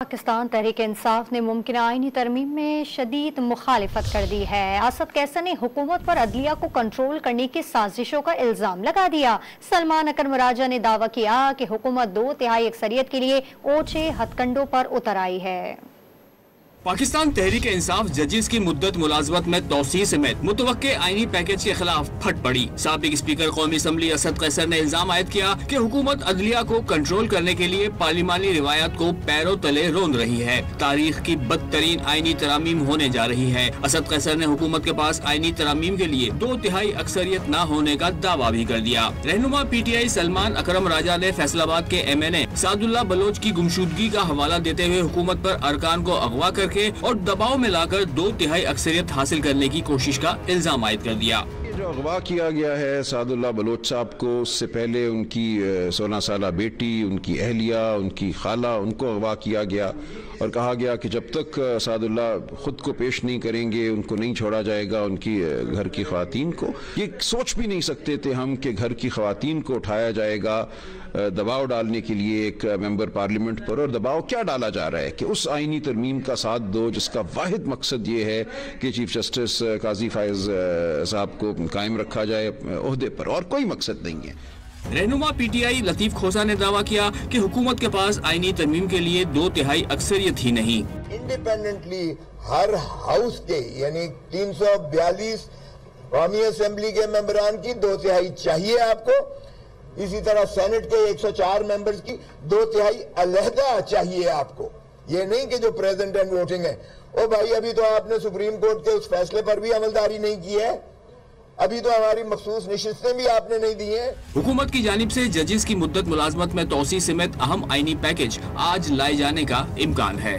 पाकिस्तान तहरीक इंसाफ ने मुमकिन आईनी तरमीम में शदीद मुखालिफत कर दी है। असद कैसर ने हुकूमत पर अदलिया को कंट्रोल करने की साजिशों का इल्जाम लगा दिया। सलमान अकरम राजा ने दावा किया कि हुकूमत 2/3 अक्सरियत के लिए ओछे हथकंडों पर उतर आई है। पाकिस्तान तहरीक इंसाफ जजिस की मुद्दत मुलाजमत में तोसी समेत मुतवक्के आईनी पैकेज के खिलाफ फट पड़ी। साबिक स्पीकर कौमी असम्बली असद कैसर ने इल्जाम आयद किया कि हुकूमत अदलिया को कंट्रोल करने के लिए पार्लिमानी रिवायत को पैरों तले रोंद रही है। तारीख की बदतरीन आईनी तरामीम होने जा रही है। असद कैसर ने हुकूमत के पास आईनी तरामीम के लिए 2/3 अक्सरियत न होने का दावा भी कर दिया। रहनुमा PTI सलमान अकरम राजा ने फैसलाबाद के MNA सादुल्ला बलोच की गुमशुदगी का हवाला देते हुए हुकूमत पर अरकान को अगवा करके और दबाव में लाकर 2/3 अक्सरियत हासिल करने की कोशिश का इल्जाम आयद कर दिया। जो अगवा किया गया है सादुल्ला बलोच साहब को, उससे पहले उनकी 16 साला बेटी, उनकी अहलिया, उनकी खाला, उनको अगवा किया गया और कहा गया कि जब तक सादुल्ला खुद को पेश नहीं करेंगे उनको नहीं छोड़ा जाएगा। उनकी घर की ख्वातीन को, ये सोच भी नहीं सकते थे हम कि घर की ख्वातीन को उठाया जाएगा दबाव डालने के लिए एक मेंबर पार्लियामेंट पर। और दबाव क्या डाला जा रहा है कि उस आईनी तरमीम का साथ दो जिसका वाहिद मकसद ये है कि चीफ जस्टिस काजी फायज साहब को कायम रखा जाए ओहदे पर, और कोई मकसद नहीं है। रहनुमा PTI लतीफ खोसा ने दावा किया कि हुकूमत के पास आईनी तरमीम के लिए 2/3 अक्सरियत ही नहीं, इंडिपेंडेंटली हर हाउस के यानी 342 कौमी असम्बली के मेंबरान की 2/3 चाहिए आपको। इसी तरह सेनेट के 104 मेंबर्स की 2/3 अलहदा चाहिए आपको। ये नहीं कि जो प्रेजेंट एंड वोटिंग है। ओ भाई, अभी तो आपने सुप्रीम कोर्ट के उस फैसले पर भी अमलदारी नहीं की है। अभी तो हमारी मखसूस नशिस्तें भी आपने नहीं दी हैं। हुकूमत की जानिब से जजिस की मुद्दत मुलाजमत में तोसी समेत अहम आईनी पैकेज आज लाए जाने का इम्कान है।